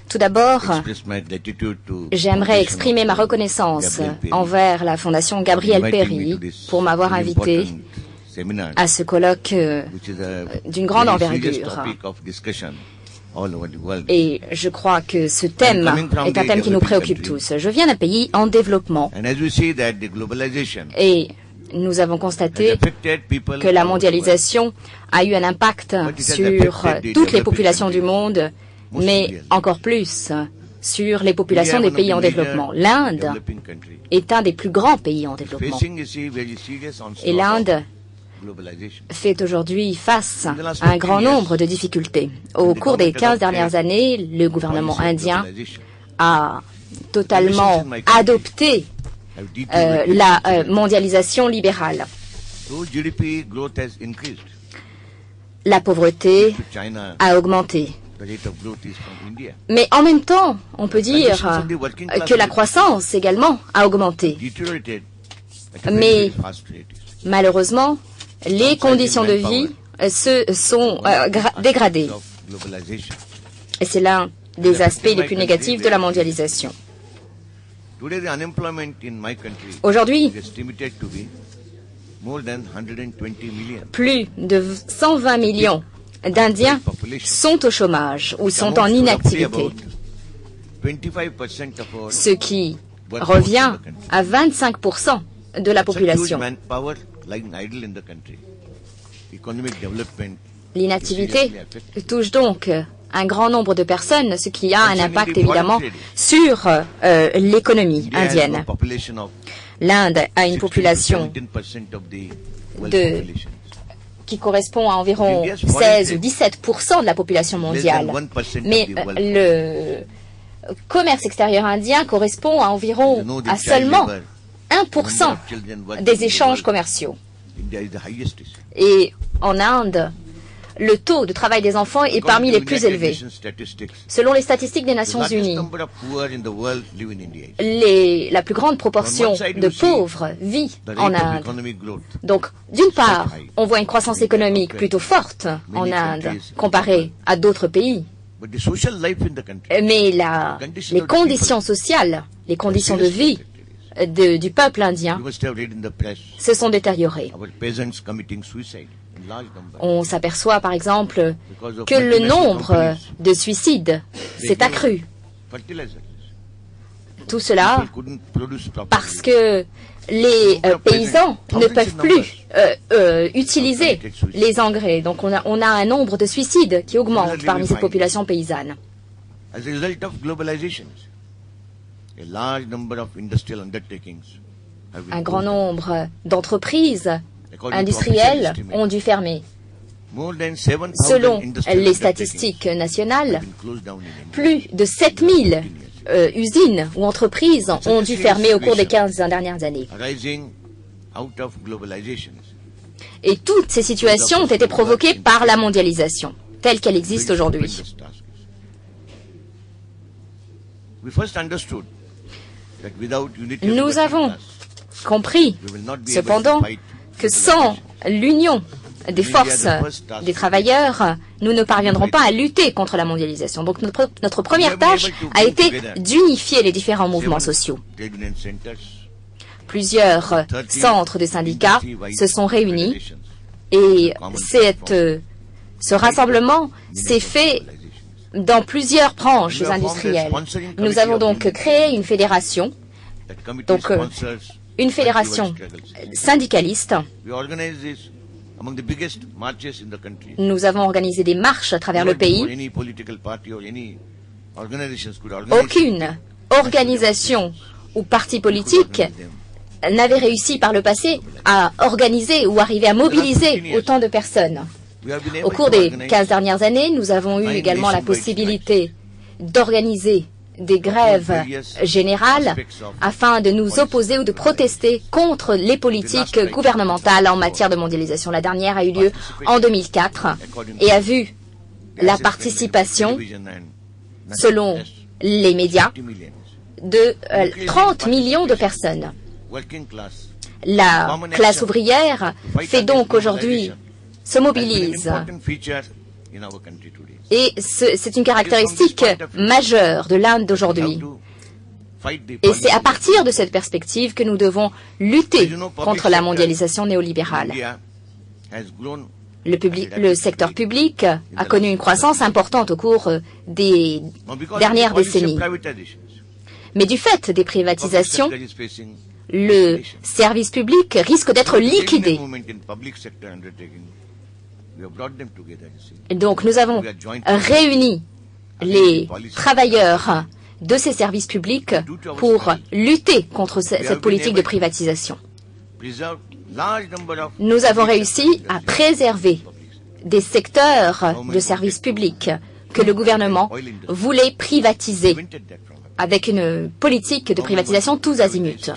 Tout d'abord, j'aimerais exprimer ma reconnaissance envers la Fondation Gabriel Péri pour m'avoir invité à ce colloque d'une grande envergure. Et je crois que ce thème est un thème qui nous préoccupe tous. Je viens d'un pays en développement et nous avons constaté que la mondialisation a eu un impact sur toutes les populations du monde, mais encore plus sur les populations des pays en développement. L'Inde est un des plus grands pays en développement. Et l'Inde fait aujourd'hui face à un grand nombre de difficultés. Au cours des 15 dernières années, le gouvernement indien a totalement adopté la mondialisation libérale. La pauvreté a augmenté. Mais en même temps, on peut dire que la croissance également a augmenté. Mais malheureusement, les conditions de vie se sont dégradées. Et c'est l'un des aspects les plus négatifs de la mondialisation. Aujourd'hui, plus de 120 millions d'Indiens sont au chômage ou sont en inactivité, ce qui revient à 25% de la population. L'inactivité touche donc un grand nombre de personnes, ce qui a un impact évidemment sur l'économie indienne. L'Inde a une population qui correspond à environ 16 ou 17% de la population mondiale. Mais le commerce extérieur indien correspond à environ à seulement 1% des échanges commerciaux. Et en Inde, le taux de travail des enfants est parmi les plus élevés. Selon les statistiques des Nations Unies, la plus grande proportion de pauvres vit en Inde. Donc, d'une part, on voit une croissance économique plutôt forte en Inde comparée à d'autres pays. Mais les conditions sociales, les conditions de vie du peuple indien se sont détériorées. On s'aperçoit par exemple que le nombre de suicides s'est accru. Tout cela parce que les paysans ne peuvent plus utiliser les engrais. Donc on a un nombre de suicides qui augmente parmi cette population paysanne. Un grand nombre d'entreprises industrielles ont dû fermer. Selon les statistiques nationales, plus de 7000 usines ou entreprises ont dû fermer au cours des 15 dernières années. Et toutes ces situations ont été provoquées par la mondialisation, telle qu'elle existe aujourd'hui. Nous avons compris, cependant, que sans l'union des forces des travailleurs, nous ne parviendrons pas à lutter contre la mondialisation. Donc notre première tâche a été d'unifier les différents mouvements sociaux. Plusieurs centres de syndicats se sont réunis et ce rassemblement s'est fait dans plusieurs branches industrielles. Nous avons donc créé une fédération, une fédération syndicaliste. Nous avons organisé des marches à travers le pays. Aucune organisation ou parti politique n'avait réussi par le passé à organiser ou arriver à mobiliser autant de personnes. Au cours des 15 dernières années, nous avons eu également la possibilité d'organiser des grèves générales afin de nous opposer ou de protester contre les politiques gouvernementales en matière de mondialisation. La dernière a eu lieu en 2004 et a vu la participation, selon les médias, de 30 millions de personnes. La classe ouvrière fait donc aujourd'hui se mobilise Et c'est une caractéristique majeure de l'Inde d'aujourd'hui. Et c'est à partir de cette perspective que nous lutter contre la mondialisation néolibérale. Le secteur public a connu une croissance importante au cours des dernières décennies. Mais du fait des privatisations, le service public risque d'être liquidé. Donc nous avons réuni les travailleurs de ces services publics pour lutter contre cette politique de privatisation. Nous avons réussi à préserver des secteurs de services publics que le gouvernement voulait privatiser avec une politique de privatisation tous azimuts.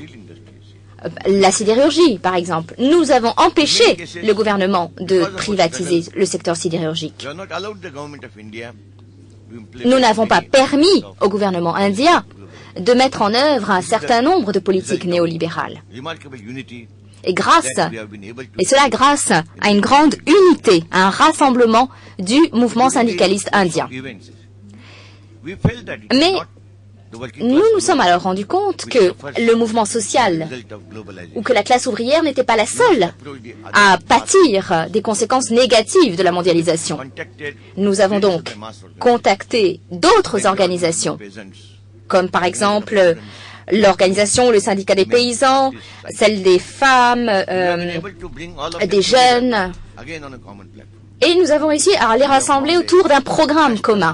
La sidérurgie, par exemple. Nous avons empêché le gouvernement de privatiser le secteur sidérurgique. Nous n'avons pas permis au gouvernement indien de mettre en œuvre un certain nombre de politiques néolibérales. Et cela grâce à une grande unité, à un rassemblement du mouvement syndicaliste indien. Mais nous nous sommes alors rendus compte que le mouvement social ou que la classe ouvrière n'était pas la seule à pâtir des conséquences négatives de la mondialisation. Nous avons donc contacté d'autres organisations, comme par exemple l'organisation, le syndicat des paysans, celle des femmes, des jeunes, et nous avons réussi à les rassembler autour d'un programme commun.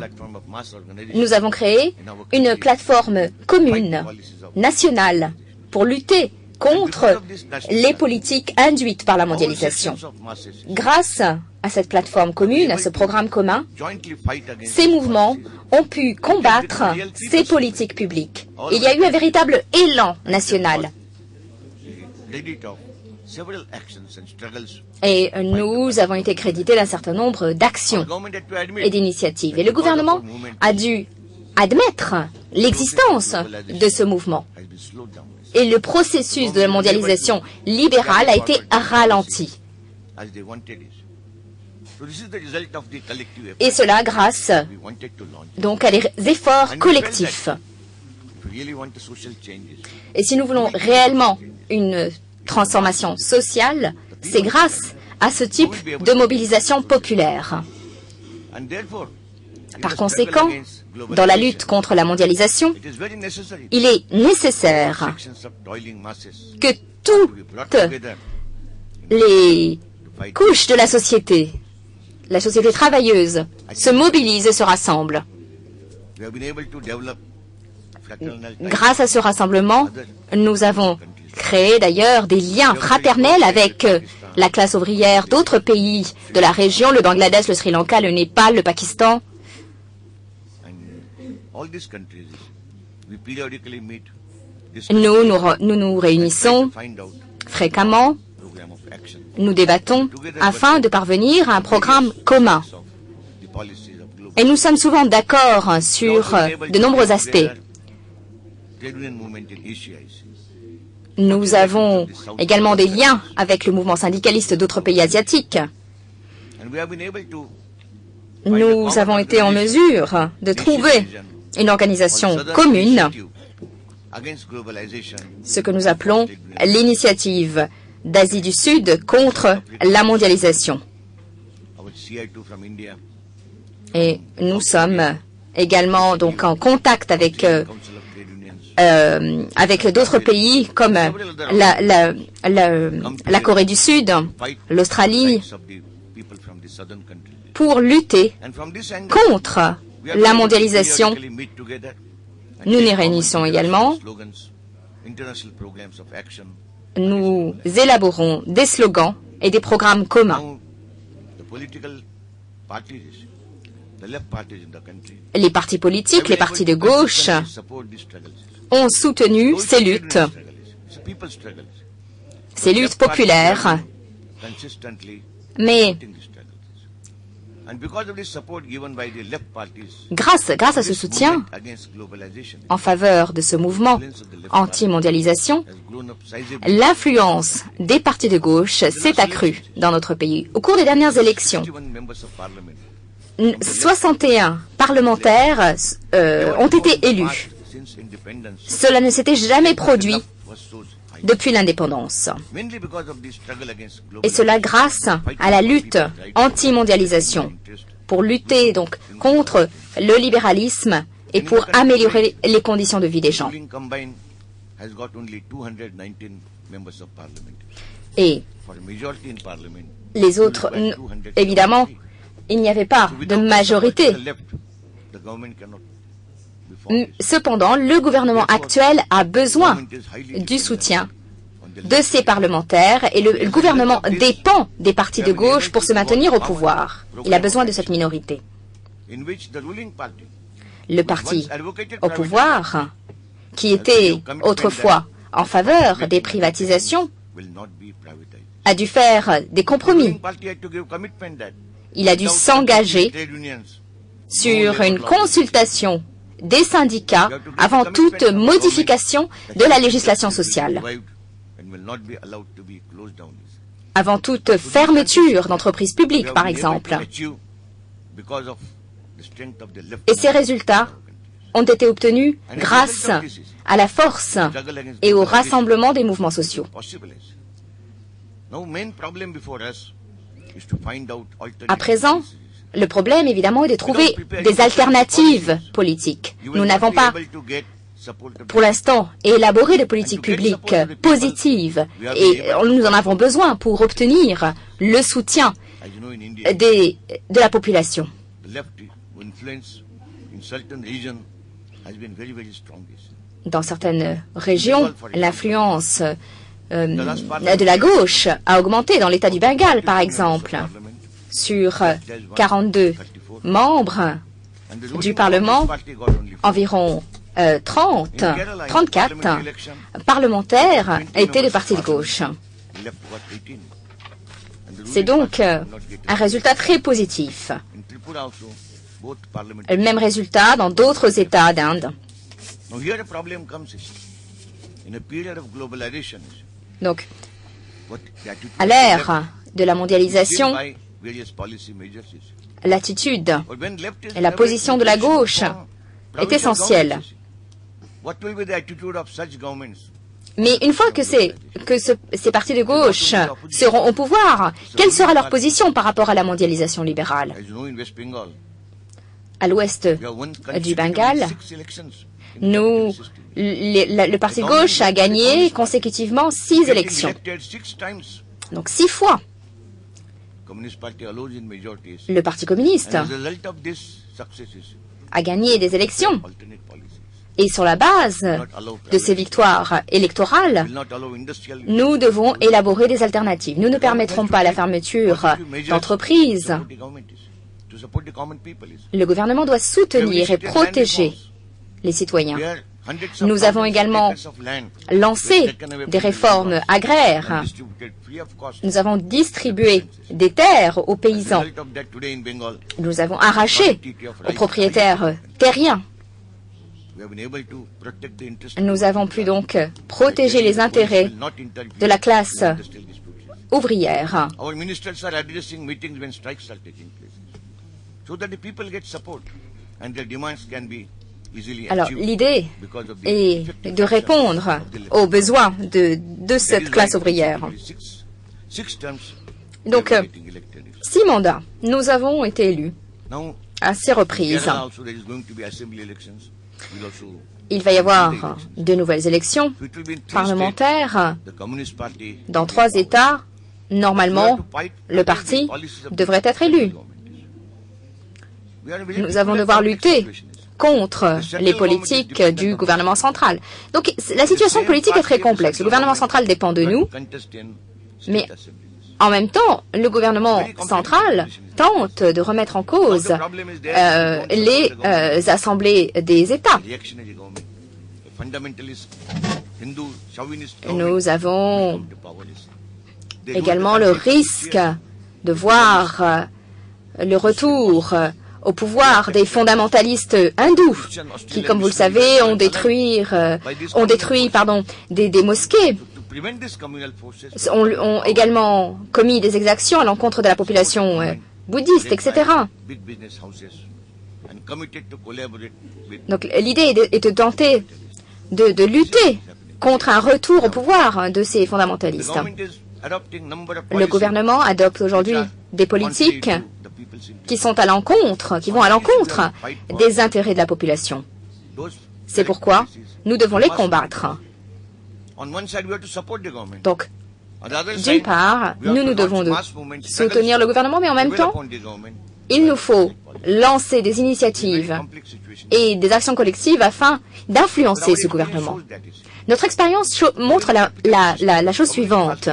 Nous avons créé une plateforme commune, nationale, pour lutter contre les politiques induites par la mondialisation. Grâce à cette plateforme commune, à ce programme commun, ces mouvements ont pu combattre ces politiques publiques. Il y a eu un véritable élan national. Et nous avons été crédités d'un certain nombre d'actions et d'initiatives. Et le gouvernement a dû admettre l'existence de ce mouvement. Et le processus de la mondialisation libérale a été ralenti. Et cela grâce donc à des efforts collectifs. Et si nous voulons réellement une transformation sociale, c'est grâce à ce type de mobilisation populaire. Par conséquent, dans la lutte contre la mondialisation, il est nécessaire que toutes les couches de la société travailleuse, se mobilisent et se rassemblent. Grâce à ce rassemblement, nous avons créé d'ailleurs des liens fraternels avec la classe ouvrière d'autres pays de la région, le Bangladesh, le Sri Lanka, le Népal, le Pakistan. Nous nous réunissons fréquemment, nous débattons afin de parvenir à un programme commun. Et nous sommes souvent d'accord sur de nombreux aspects. Nous avons également des liens avec le mouvement syndicaliste d'autres pays asiatiques. Nous avons été en mesure de trouver une organisation commune, ce que nous appelons l'initiative d'Asie du Sud contre la mondialisation. Et nous sommes également donc en contact avec d'autres pays comme la Corée du Sud, l'Australie, pour lutter contre la mondialisation. Nous nous réunissons également. Nous élaborons des slogans et des programmes communs. Les partis politiques, les partis de gauche ont soutenu ces luttes populaires, mais grâce à ce soutien en faveur de ce mouvement anti-mondialisation, l'influence des partis de gauche s'est accrue dans notre pays. Au cours des dernières élections, 61 parlementaires ont été élus. Cela ne s'était jamais produit depuis l'indépendance. Et cela grâce à la lutte anti-mondialisation, pour lutter donc contre le libéralisme et pour améliorer les conditions de vie des gens. Et les autres, évidemment, il n'y avait pas de majorité. Cependant, le gouvernement actuel a besoin du soutien de ces parlementaires et le gouvernement dépend des partis de gauche pour se maintenir au pouvoir. Il a besoin de cette minorité. Le parti au pouvoir, qui était autrefois en faveur des privatisations, a dû faire des compromis. Il a dû s'engager sur une consultation des syndicats avant toute modification de la législation sociale, avant toute fermeture d'entreprises publiques, par exemple. Et ces résultats ont été obtenus grâce à la force et au rassemblement des mouvements sociaux. À présent, le problème, évidemment, est de trouver des alternatives politiques. Nous n'avons pas, pour l'instant, élaboré de politiques publiques positives et nous en avons besoin pour obtenir le soutien de la population. Dans certaines régions, l'influence de la gauche a augmenté, dans l'État du Bengale, par exemple. Sur 42 membres du Parlement, environ 34 parlementaires étaient de parti de gauche. C'est donc un résultat très positif. Le même résultat dans d'autres États d'Inde. Donc, à l'ère de la mondialisation, l'attitude et la position de la gauche est essentielle. Mais une fois que ces partis de gauche seront au pouvoir, quelle sera leur position par rapport à la mondialisation libérale? À l'ouest du Bengale, le parti de gauche a gagné consécutivement 6 élections. Donc 6 fois. Le Parti communiste a gagné des élections. Et sur la base de ces victoires électorales, nous devons élaborer des alternatives. Nous ne permettrons pas la fermeture d'entreprises. Le gouvernement doit soutenir et protéger les citoyens. Nous avons également lancé des réformes agraires. Nous avons distribué des terres aux paysans. Nous avons arraché aux propriétaires terriens. Nous avons pu donc protéger les intérêts de la classe ouvrière. Alors, l'idée est de répondre aux besoins de cette classe ouvrière. Donc, 6 mandats. Nous avons été élus à 6 reprises. Il va y avoir de nouvelles élections parlementaires dans 3 États. Normalement, le parti devrait être élu. Nous allons devoir lutter contre les politiques du gouvernement central. Donc, la situation politique est très complexe. Le gouvernement central dépend de nous, mais en même temps, le gouvernement central tente de remettre en cause les assemblées des États. Nous avons également le risque de voir le retour au pouvoir des fondamentalistes hindous qui, comme vous le savez, ont détruit des mosquées, ont également commis des exactions à l'encontre de la population bouddhistes, etc. Donc l'idée est de tenter de lutter contre un retour au pouvoir de ces fondamentalistes. Le gouvernement adopte aujourd'hui des politiques qui vont à l'encontre des intérêts de la population. C'est pourquoi nous devons les combattre. Donc, d'une part, nous devons soutenir le gouvernement, mais en même temps, il nous faut lancer des initiatives et des actions collectives afin d'influencer ce gouvernement. Notre expérience montre la chose suivante.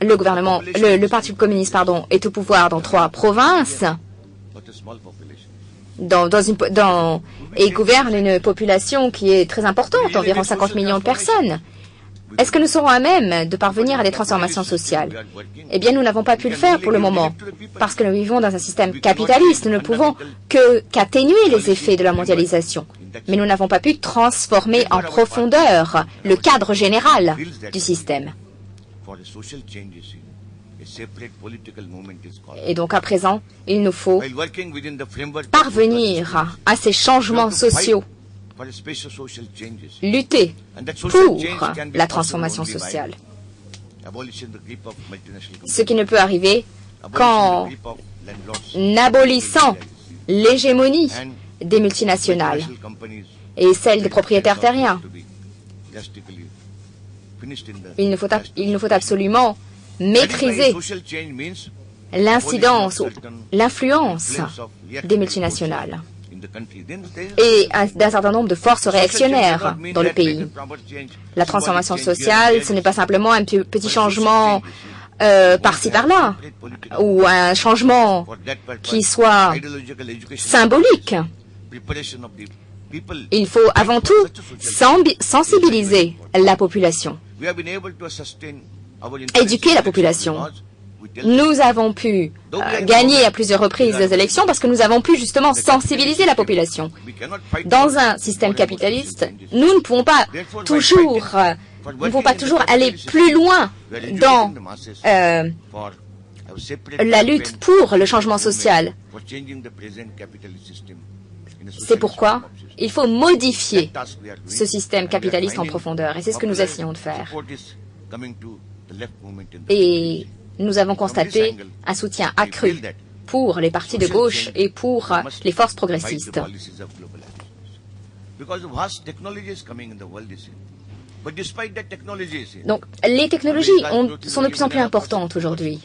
Le Parti communiste, est au pouvoir dans 3 provinces et gouverne une population qui est très importante, environ 50 millions de personnes. Est-ce que nous serons à même de parvenir à des transformations sociales? Eh bien, nous n'avons pas pu le faire pour le moment, parce que nous vivons dans un système capitaliste. Nous ne pouvons qu'atténuer les effets de la mondialisation. Mais nous n'avons pas pu transformer en profondeur le cadre général du système. Et donc, à présent, il nous faut parvenir à ces changements sociaux, lutter pour la transformation sociale. Ce qui ne peut arriver qu'en abolissant l'hégémonie des multinationales et celle des propriétaires terriens. Il nous faut absolument maîtriser l'incidence ou l'influence des multinationales et d'un certain nombre de forces réactionnaires dans le pays. La transformation sociale, ce n'est pas simplement un petit changement par-ci par-là, ou un changement qui soit symbolique. Il faut avant tout sensibiliser la population, éduquer la population. Nous avons pu gagner à plusieurs reprises les élections parce que nous avons pu justement sensibiliser la population. Dans un système capitaliste, nous ne pouvons pas toujours aller plus loin dans la lutte pour le changement social. C'est pourquoi il faut modifier ce système capitaliste en profondeur, et c'est ce que nous essayons de faire. Et nous avons constaté un soutien accru pour les partis de gauche et pour les forces progressistes. Donc, les technologies sont de plus en plus importantes aujourd'hui.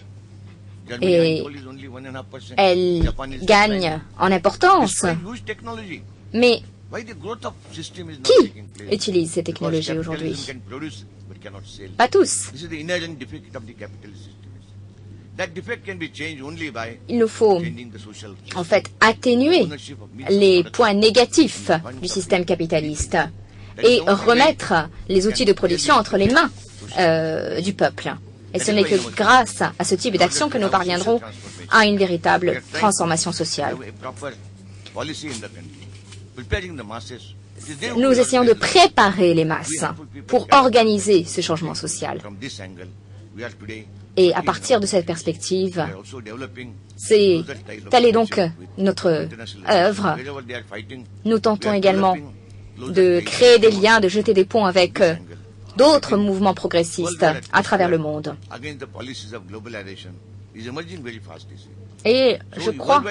Et elles gagnent en importance. Mais qui utilise ces technologies aujourd'hui? Pas tous. Il nous faut, en fait, atténuer les points négatifs du système capitaliste et remettre les outils de production entre les mains du peuple. Et ce n'est que grâce à ce type d'action que nous parviendrons à une véritable transformation sociale. Nous essayons de préparer les masses pour organiser ce changement social. Et à partir de cette perspective, telle est donc notre œuvre. Nous tentons également de créer des liens, de jeter des ponts avec d'autres mouvements progressistes à travers le monde. Et je crois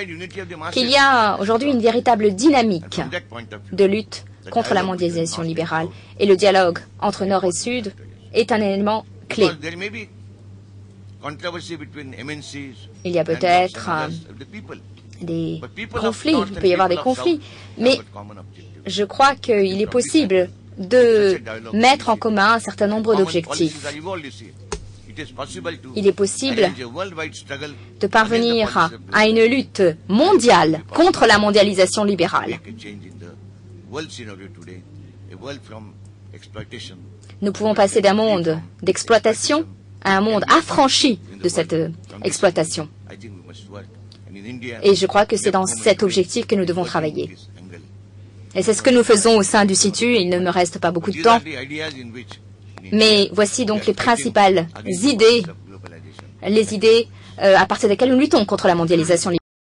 qu'il y a aujourd'hui une véritable dynamique de lutte contre la mondialisation libérale. Et le dialogue entre Nord et Sud est un élément clé. Il y a peut-être des conflits, il peut y avoir des conflits, mais je crois qu'il est possible de mettre en commun un certain nombre d'objectifs. Il est possible de parvenir à une lutte mondiale contre la mondialisation libérale. Nous pouvons passer d'un monde d'exploitation à un monde affranchi de cette exploitation. Et je crois que c'est dans cet objectif que nous devons travailler. Et c'est ce que nous faisons au sein du CITU. Il ne me reste pas beaucoup de temps. Mais voici donc les principales idées les idées à partir desquelles nous luttons contre la mondialisation.